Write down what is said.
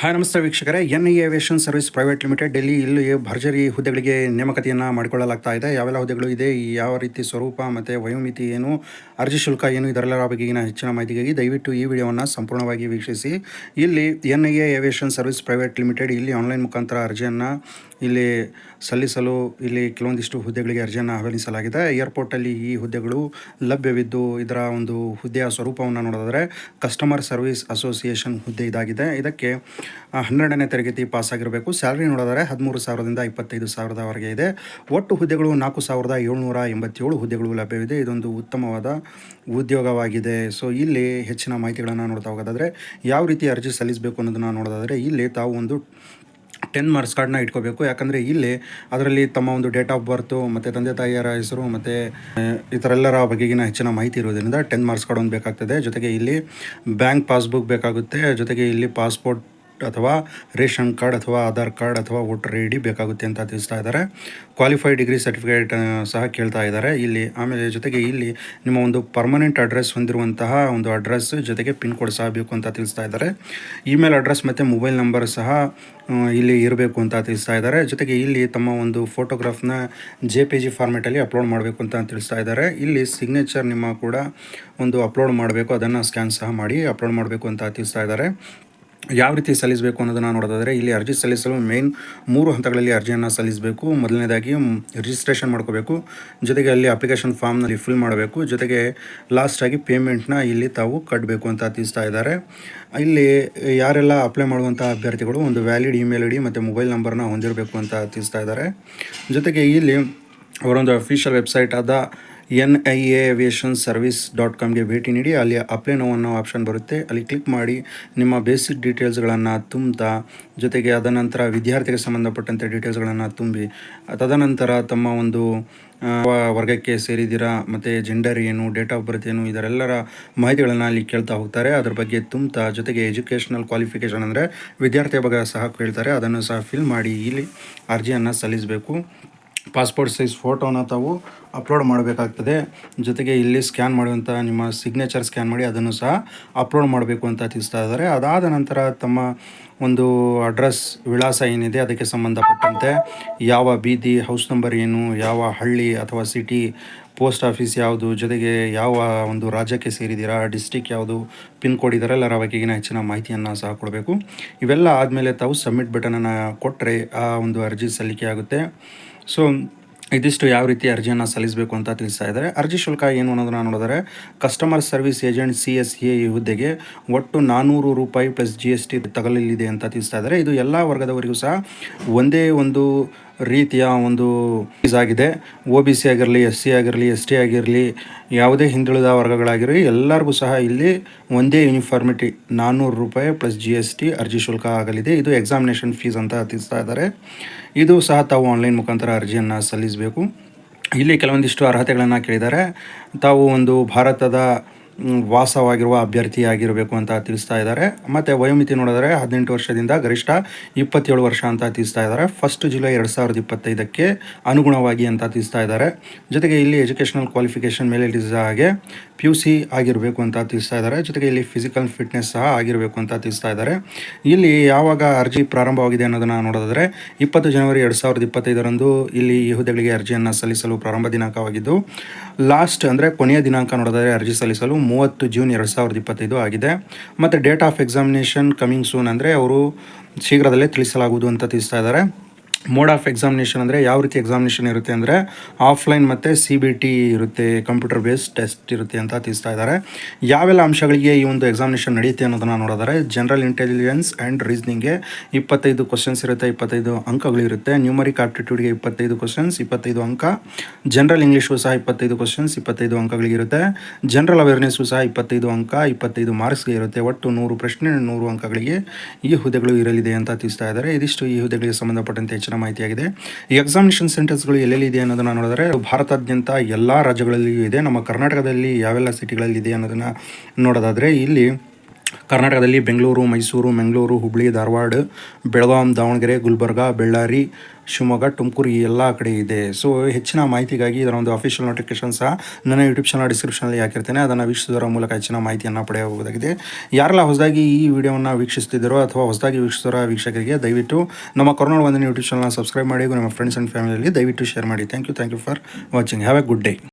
Hi ನಮಸ್ತೆ ವೀಕ್ಷಕರೇ. NI aviation service private limited ಇಲ್ಲಿ ಭರ್ಜರಿ ಹುದ್ದೆಗಳಿಗೆ ನೇಮಕಾತಿಯನ್ನು ಮಾಡಿಕೊಳ್ಳಲಾಗ್ತಾ ಇದೆ. ಯಾವೆಲ್ಲ ಹುದ್ದೆಗಳು ಇದೆ, ಯಾವ ರೀತಿ ಸ್ವರೂಪ ಮತ್ತು ವಯೋಮಿತಿ ಏನು, ಅರ್ಜಿ ಶುಲ್ಕ ಏನು, ಇದರೆಲ್ಲರ ಬಗೆಗಿನ ಹೆಚ್ಚಿನ ಮಾಹಿತಿಗಾಗಿ ದಯವಿಟ್ಟು ಈ ವಿಡಿಯೋವನ್ನು ಸಂಪೂರ್ಣವಾಗಿ ವೀಕ್ಷಿಸಿ. ಇಲ್ಲಿ NI aviation service private limited ಇಲ್ಲಿ ಆನ್ಲೈನ್ ಮುಖಾಂತರ ಅರ್ಜಿಯನ್ನು ಇಲ್ಲಿ ಸಲ್ಲಿಸಲು ಇಲ್ಲಿ ಕೆಲವೊಂದಿಷ್ಟು ಹುದ್ದೆಗಳಿಗೆ ಅರ್ಜಿಯನ್ನು ಆಹ್ವಾನಿಸಲಾಗಿದೆ. ಏರ್ಪೋರ್ಟಲ್ಲಿ ಈ ಹುದ್ದೆಗಳು ಲಭ್ಯವಿದ್ದು ಇದರ ಒಂದು ಹುದ್ದೆಯ ಸ್ವರೂಪವನ್ನು ನೋಡಿದರೆ ಕಸ್ಟಮರ್ ಸರ್ವಿಸ್ ಅಸೋಸಿಯೇಷನ್ ಹುದ್ದೆ ಇದಾಗಿದೆ. ಇದಕ್ಕೆ 12ನೇ ತರಗತಿ ಪಾಸಾಗಿರಬೇಕು. ಸ್ಯಾಲರಿ ನೋಡಿದರೆ 13,000ದಿಂದ 25,000ವರೆಗೆ ಇದೆ. ಒಟ್ಟು ಹುದ್ದೆಗಳು 4,787 ಹುದ್ದೆಗಳು ಲಭ್ಯವಿದೆ. ಇದೊಂದು ಉತ್ತಮವಾದ ಉದ್ಯೋಗವಾಗಿದೆ. ಸೊ ಇಲ್ಲಿ ಹೆಚ್ಚಿನ ಮಾಹಿತಿಗಳನ್ನು ನೋಡ್ತಾ ಹೋಗೋದಾದರೆ ಯಾವ ರೀತಿ ಅರ್ಜಿ ಸಲ್ಲಿಸಬೇಕು ಅನ್ನೋದನ್ನು ನೋಡೋದಾದರೆ ಇಲ್ಲಿ ತಾವು ಒಂದು 10 ಮಾರ್ಕ್ಸ್ ಕಾರ್ಡ್ನ ಇಟ್ಕೋಬೇಕು. ಯಾಕಂದರೆ ಇಲ್ಲಿ ಅದರಲ್ಲಿ ತಮ್ಮ ಒಂದು ಡೇಟ್ ಆಫ್ ಬರ್ತು ಮತ್ತು ತಂದೆ ತಾಯಿಯರ ಹೆಸರು ಮತ್ತು ಇತರೆಲ್ಲರ ಬಗೆಗಿನ ಹೆಚ್ಚಿನ ಮಾಹಿತಿ ಇರೋದ್ರಿಂದ 10 ಮಾರ್ಕ್ಸ್ ಕಾರ್ಡ್ ಒಂದು ಬೇಕಾಗ್ತದೆ. ಜೊತೆಗೆ ಇಲ್ಲಿ ಬ್ಯಾಂಕ್ ಪಾಸ್ಬುಕ್ ಬೇಕಾಗುತ್ತೆ. ಜೊತೆಗೆ ಇಲ್ಲಿ ಪಾಸ್ಪೋರ್ಟ್ ಅಥವಾ ರೇಷನ್ ಕಾರ್ಡ್ ಅಥವಾ ಆಧಾರ್ ಕಾರ್ಡ್ ಅಥವಾ ವೋಟರ್ ಐ ಡಿ ಬೇಕಾಗುತ್ತೆ ಅಂತ ತಿಳಿಸ್ತಾ ಇದ್ದಾರೆ. ಕ್ವಾಲಿಫೈಡ್ ಡಿಗ್ರಿ ಸರ್ಟಿಫಿಕೇಟ್ ಸಹ ಕೇಳ್ತಾ ಇದ್ದಾರೆ ಇಲ್ಲಿ. ಆಮೇಲೆ ಜೊತೆಗೆ ಇಲ್ಲಿ ನಿಮ್ಮ ಒಂದು ಪರ್ಮನೆಂಟ್ ಅಡ್ರೆಸ್ ಹೊಂದಿರುವಂತಹ ಒಂದು ಅಡ್ರೆಸ್ ಜೊತೆಗೆ ಪಿನ್ ಕೋಡ್ ಸಹ ಬೇಕು ಅಂತ ತಿಳಿಸ್ತಾ ಇದ್ದಾರೆ. ಇಮೇಲ್ ಅಡ್ರೆಸ್ ಮತ್ತು ಮೊಬೈಲ್ ನಂಬರ್ ಸಹ ಇಲ್ಲಿ ಇರಬೇಕು ಅಂತ ತಿಳಿಸ್ತಾ ಇದ್ದಾರೆ. ಜೊತೆಗೆ ಇಲ್ಲಿ ತಮ್ಮ ಒಂದು ಫೋಟೋಗ್ರಾಫ್ನ JPG ಫಾರ್ಮೆಟಲ್ಲಿ ಅಪ್ಲೋಡ್ ಮಾಡಬೇಕು ಅಂತ ತಿಳಿಸ್ತಾ ಇದ್ದಾರೆ. ಇಲ್ಲಿ ಸಿಗ್ನೇಚರ್ ನಿಮ್ಮ ಕೂಡ ಒಂದು ಅಪ್ಲೋಡ್ ಮಾಡಬೇಕು, ಅದನ್ನು ಸ್ಕ್ಯಾನ್ ಸಹ ಮಾಡಿ ಅಪ್ಲೋಡ್ ಮಾಡಬೇಕು ಅಂತ ತಿಳಿಸ್ತಾ ಇದ್ದಾರೆ. ಯಾವ ರೀತಿ ಸಲ್ಲಿಸಬೇಕು ಅನ್ನೋದನ್ನು ನೋಡೋದಾದರೆ ಇಲ್ಲಿ ಅರ್ಜಿ ಸಲ್ಲಿಸಲು ಮೇನ್ 3 ಹಂತಗಳಲ್ಲಿ ಅರ್ಜಿಯನ್ನು ಸಲ್ಲಿಸಬೇಕು. ಮೊದಲನೇದಾಗಿ ರಿಜಿಸ್ಟ್ರೇಷನ್ ಮಾಡ್ಕೋಬೇಕು. ಜೊತೆಗೆ ಅಲ್ಲಿ ಅಪ್ಲಿಕೇಶನ್ ಫಾರ್ಮ್ನಲ್ಲಿ ಫಿಲ್ ಮಾಡಬೇಕು. ಜೊತೆಗೆ ಲಾಸ್ಟಾಗಿ ಪೇಮೆಂಟ್ನ ಇಲ್ಲಿ ತಾವು ಕಟ್ಟಬೇಕು ಅಂತ ತಿಳಿಸ್ತಾ ಇದ್ದಾರೆ. ಇಲ್ಲಿ ಯಾರೆಲ್ಲ ಅಪ್ಲೈ ಮಾಡುವಂಥ ಅಭ್ಯರ್ಥಿಗಳು ಒಂದು ವ್ಯಾಲಿಡ್ ಇಮೇಲ್ ID ಮತ್ತು ಮೊಬೈಲ್ ನಂಬರ್ನ ಹೊಂದಿರಬೇಕು ಅಂತ ತಿಳಿಸ್ತಾ ಇದ್ದಾರೆ. ಜೊತೆಗೆ ಇಲ್ಲಿ ಅವರೊಂದು ಅಫಿಷಿಯಲ್ ವೆಬ್ಸೈಟ್ ಆದ NIAAviationservice.comಗೆ ಭೇಟಿ ನೀಡಿ ಅಲ್ಲಿ ಅಪ್ಲೈ ನೌ ಅನ್ನೋ ಆಪ್ಷನ್ ಬರುತ್ತೆ. ಅಲ್ಲಿ ಕ್ಲಿಕ್ ಮಾಡಿ ನಿಮ್ಮ ಬೇಸಿಕ್ ಡೀಟೇಲ್ಸ್ಗಳನ್ನು ತುಂಬ್ತಾ, ಜೊತೆಗೆ ಅದನಂತರ ವಿದ್ಯಾರ್ಥಿಗೆ ಸಂಬಂಧಪಟ್ಟಂತೆ ಡೀಟೇಲ್ಸ್ಗಳನ್ನು ತುಂಬಿ, ತದನಂತರ ತಮ್ಮ ಒಂದು ವರ್ಗಕ್ಕೆ ಸೇರಿದ್ದೀರಾ ಮತ್ತು ಜೆಂಡರ್ ಏನು, ಡೇಟ್ ಆಫ್ ಬರ್ತ್ ಏನು, ಇದರೆಲ್ಲರ ಮಾಹಿತಿಗಳನ್ನು ಅಲ್ಲಿ ಕೇಳ್ತಾ ಹೋಗ್ತಾರೆ. ಅದ್ರ ಬಗ್ಗೆ ತುಂಬ್ತಾ, ಜೊತೆಗೆ ಎಜುಕೇಷನಲ್ ಕ್ವಾಲಿಫಿಕೇಷನ್ ಅಂದರೆ ವಿದ್ಯಾರ್ಥಿಯ ಬಗ್ಗೆ ಸಹ ಕೇಳ್ತಾರೆ. ಅದನ್ನು ಸಹ ಫಿಲ್ ಮಾಡಿ ಇಲ್ಲಿ ಅರ್ಜಿಯನ್ನು ಸಲ್ಲಿಸಬೇಕು. ಪಾಸ್ಪೋರ್ಟ್ ಸೈಜ್ ಫೋಟೋನ ತಾವು ಅಪ್ಲೋಡ್ ಮಾಡಬೇಕಾಗ್ತದೆ. ಜೊತೆಗೆ ಇಲ್ಲಿ ಸ್ಕ್ಯಾನ್ ಮಾಡುವಂಥ ನಿಮ್ಮ ಸಿಗ್ನೇಚರ್ ಸ್ಕ್ಯಾನ್ ಮಾಡಿ ಅದನ್ನು ಸಹ ಅಪ್ಲೋಡ್ ಮಾಡಬೇಕು ಅಂತ ತಿಳಿಸ್ತಾ ಇದ್ದಾರೆ. ಅದಾದ ನಂತರ ತಮ್ಮ ಒಂದು ಅಡ್ರೆಸ್ ವಿಳಾಸ ಏನಿದೆ ಅದಕ್ಕೆ ಸಂಬಂಧಪಟ್ಟಂತೆ ಯಾವ ಬೀದಿ, ಹೌಸ್ ನಂಬರ್ ಏನು, ಯಾವ ಹಳ್ಳಿ ಅಥವಾ ಸಿಟಿ, ಪೋಸ್ಟ್ ಆಫೀಸ್ ಯಾವುದು, ಜೊತೆಗೆ ಯಾವ ಒಂದು ರಾಜ್ಯಕ್ಕೆ ಸೇರಿದ್ದೀರಾ, ಡಿಸ್ಟಿಕ್ ಯಾವುದು, ಪಿನ್ ಕೋಡ್, ಇದರೆಲ್ಲರ ಬಗೆಗಿನ ಹೆಚ್ಚಿನ ಮಾಹಿತಿಯನ್ನು ಸಹ ಕೊಡಬೇಕು. ಇವೆಲ್ಲ ಆದಮೇಲೆ ತಾವು ಸಬ್ಮಿಟ್ ಬಟನನ್ನು ಕೊಟ್ಟರೆ ಆ ಒಂದು ಅರ್ಜಿ ಸಲ್ಲಿಕೆ ಆಗುತ್ತೆ. ಸೊ ಇದಿಷ್ಟು ಯಾವ ರೀತಿ ಅರ್ಜಿಯನ್ನು ಸಲ್ಲಿಸಬೇಕು ಅಂತ ತಿಳಿಸ್ತಾ ಇದ್ದಾರೆ. ಅರ್ಜಿ ಶುಲ್ಕ ಏನು ಅನ್ನೋದನ್ನು ನೋಡಿದರೆ ಕಸ್ಟಮರ್ ಸರ್ವಿಸ್ ಏಜೆಂಟ್ CSA ಈ ಹುದ್ದೆಗೆ ಒಟ್ಟು ₹400 ಪ್ಲಸ್ GST ತಗಲಲಿದೆ ಅಂತ ತಿಳಿಸ್ತಾ ಇದ್ದಾರೆ. ಇದು ಎಲ್ಲ ವರ್ಗದವರಿಗೂ ಸಹ ಒಂದೇ ಒಂದು ರೀತಿಯ ಒಂದು ಫೀಸ್ ಆಗಿದೆ. OBC ಆಗಿರಲಿ, SC ಆಗಿರಲಿ, ST ಆಗಿರಲಿ, ಯಾವುದೇ ಹಿಂದುಳಿದ ವರ್ಗಗಳಾಗಿರಲಿ ಎಲ್ಲರಿಗೂ ಸಹ ಇಲ್ಲಿ ಒಂದೇ ಯೂನಿಫಾರ್ಮಿಟಿ ₹400 ಪ್ಲಸ್ GST ಅರ್ಜಿ ಶುಲ್ಕ ಆಗಲಿದೆ. ಇದು ಎಕ್ಸಾಮಿನೇಷನ್ ಫೀಸ್ ಅಂತ ತಿಳಿಸ್ತಾ ಇದ್ದಾರೆ. ಇದು ಸಹ ತಾವು ಆನ್ಲೈನ್ ಮುಖಾಂತರ ಅರ್ಜಿಯನ್ನು ಸಲ್ಲಿಸಬೇಕು. ಇಲ್ಲಿ ಕೆಲವೊಂದಿಷ್ಟು ಅರ್ಹತೆಗಳನ್ನು ಕೇಳಿದ್ದಾರೆ. ತಾವು ಒಂದು ಭಾರತದ ವಾಸವಾಗಿರುವ ಅಭ್ಯರ್ಥಿಯಾಗಿರಬೇಕು ಅಂತ ತಿಳಿಸ್ತಾ ಇದ್ದಾರೆ. ಮತ್ತು ವಯೋಮಿತಿ ನೋಡಿದರೆ 18 ವರ್ಷದಿಂದ ಗರಿಷ್ಠ 27 ವರ್ಷ ಅಂತ ತಿಳಿಸ್ತಾ ಇದ್ದಾರೆ. 1 ಜುಲೈ 2025ಕ್ಕೆ ಅನುಗುಣವಾಗಿ ಅಂತ ತಿಳಿಸ್ತಾ ಇದ್ದಾರೆ. ಜೊತೆಗೆ ಇಲ್ಲಿ ಎಜುಕೇಷನಲ್ ಕ್ವಾಲಿಫಿಕೇಷನ್ ಮೇಲೆ ಹಾಗೆ PUC ಆಗಿರಬೇಕು ಅಂತ ತಿಳಿಸ್ತಾ ಇದ್ದಾರೆ. ಜೊತೆಗೆ ಇಲ್ಲಿ ಫಿಸಿಕಲ್ ಫಿಟ್ನೆಸ್ ಸಹ ಆಗಿರಬೇಕು ಅಂತ ತಿಳಿಸ್ತಾ ಇದ್ದಾರೆ. ಇಲ್ಲಿ ಯಾವಾಗ ಅರ್ಜಿ ಪ್ರಾರಂಭವಾಗಿದೆ ಅನ್ನೋದನ್ನು ನೋಡೋದಾದರೆ 20 ಜನವರಿ 2025ರಂದು ಇಲ್ಲಿ ಈ ಹುದ್ದೆಗಳಿಗೆ ಅರ್ಜಿಯನ್ನು ಸಲ್ಲಿಸಲು ಪ್ರಾರಂಭ ದಿನಾಂಕವಾಗಿದ್ದು, ಲಾಸ್ಟ್ ಅಂದರೆ ಕೊನೆಯ ದಿನಾಂಕ ನೋಡೋದಾದರೆ ಅರ್ಜಿ ಸಲ್ಲಿಸಲು 30 ಜೂನ್ 2025 ಆಗಿದೆ. ಮತ್ತು date of examination coming soon ಅಂದರೆ ಅವರು ಶೀಘ್ರದಲ್ಲೇ ತಿಳಿಸಲಾಗುವುದು ಅಂತ ತಿಳಿಸ್ತಾ ಇದ್ದಾರೆ. ಮೋಡ್ ಆಫ್ ಎಕ್ಸಾಮಿನೇಷನ್ ಅಂದರೆ ಯಾವ ರೀತಿ ಎಕ್ಸಾಮಿನೇಷನ್ ಇರುತ್ತೆ ಅಂದರೆ ಆಫ್ಲೈನ್ ಮತ್ತು CBT ಇರುತ್ತೆ, ಕಂಪ್ಯೂಟರ್ ಬೇಸ್ಡ್ ಟೆಸ್ಟ್ ಇರುತ್ತೆ ಅಂತ ತಿಳಿಸ್ತಾ ಇದ್ದಾರೆ. ಯಾವೆಲ್ಲ ಅಂಶಗಳಿಗೆ ಈ ಒಂದು ಎಕ್ಸಾಮಿನೇಷನ್ ನಡೆಯುತ್ತೆ ಅನ್ನೋದನ್ನು ನೋಡಿದರೆ ಜನರಲ್ ಇಂಟೆಲಿಜೆನ್ಸ್ ಆ್ಯಂಡ್ ರೀಸನಿಂಗ್ಗೆ 25 ಕ್ವಶನ್ಸ್ ಇರುತ್ತೆ, 25 ಅಂಕಗಳಿರುತ್ತೆ. ನ್ಯೂಮರಿಕ್ ಆಪ್ಟಿಟ್ಯೂಡ್ಗೆ 25 ಕ್ವಶನ್ಸ್, 25 ಅಂಕ. ಜನರಲ್ ಇಂಗ್ಲೀಷು ಸಹ 25 ಕ್ವಶನ್ಸ್, 25 ಅಂಕಗಳಿಗಿರುತ್ತೆ. ಜನರಲ್ ಅವೇರ್ನೆಸ್ಸು ಸಹ 25 ಅಂಕ, 25 ಮಾರ್ಕ್ಸ್ಗೆ ಇರುತ್ತೆ. ಒಟ್ಟು 100 ಪ್ರಶ್ನೆ, 100 ಅಂಕಗಳಿಗೆ ಈ ಹುದ್ದೆಗಳು ಇರಲಿದೆ ಅಂತ ತಿಳಿಸ್ತಾ ಇದ್ದಾರೆ. ಇದಿಷ್ಟು ಈ ಹುದ್ದೆಗಳಿಗೆ ಸಂಬಂಧಪಟ್ಟಂತೆ ಹೆಚ್ಚಿನ ಮಾಹಿತಿಯಾಗಿದೆ. ಈ ಎಕ್ಸಾಮಿನೇಷನ್ ಸೆಂಟರ್ಸ್ಗಳು ಎಲ್ಲೆಲ್ಲಿದೆ ಅನ್ನೋದನ್ನು ನೋಡಿದರೆ ಭಾರತಾದ್ಯಂತ ಎಲ್ಲ ರಾಜ್ಯಗಳಲ್ಲಿಯೂ ಇದೆ. ನಮ್ಮ ಕರ್ನಾಟಕದಲ್ಲಿ ಯಾವೆಲ್ಲ ಸಿಟಿಗಳಲ್ಲಿ ಇದೆ ಅನ್ನೋದನ್ನು ನೋಡೋದಾದರೆ ಇಲ್ಲಿ ಕರ್ನಾಟಕದಲ್ಲಿ ಬೆಂಗಳೂರು, ಮೈಸೂರು, ಮಂಗಳೂರು, ಹುಬ್ಬಳ್ಳಿ, ಧಾರವಾಡ, ಬೆಳಗಾಂ, ದಾವಣಗೆರೆ, ಗುಲ್ಬರ್ಗ, ಬಳ್ಳಾರಿ, ಶಿವಮೊಗ್ಗ, ತುಮಕೂರು ಈ ಎಲ್ಲ ಕಡೆ ಇದೆ. ಸೊ ಹೆಚ್ಚಿನ ಮಾಹಿತಿಗಾಗಿ ಇದರ ಒಂದು ಅಫಿಷಿಯಲ್ ನೋಟಿಫಿಕೇಶನ್ ಸಹ ನನ್ನ ಯೂಟ್ಯೂಬ್ ಚಾನಲ್ ಡಿಸ್ಕ್ರಿಪ್ಷನಲ್ಲಿ ಹಾಕಿರ್ತೇನೆ. ಅದನ್ನು ವೀಕ್ಷಿಸುವುದರ ಮೂಲಕ ಹೆಚ್ಚಿನ ಮಾಹಿತಿಯನ್ನು ಪಡೆಯಬಹುದಾಗಿದೆ. ಯಾರೆಲ್ಲ ಹೊಸದಾಗಿ ಈ ವಿಡಿಯೋವನ್ನು ವೀಕ್ಷಿಸ್ತಿದ್ದಾರೋ ಅಥವಾ ಹೊಸದಾಗಿ ವೀಕ್ಷಿಸಿರೋ ವೀಕ್ಷಕರಿಗೆ ದಯವಿಟ್ಟು ನಮ್ಮ ಕರುನಾಡು ವಂದನೆ ಯೂಟ್ಯೂಬ್ ಚಾನಲ್ನ ಸಬ್ಸ್ಕ್ರೈಬ್ ಮಾಡಿ, ನಿಮ್ಮ ಫ್ರೆಂಡ್ಸ್ ಆ್ಯಂಡ್ ಫ್ಯಾಮಿಲಿಯಲ್ಲಿ ದಯವಿಟ್ಟು ಶೇರ್ ಮಾಡಿ. Thank you for watching. Have a good day.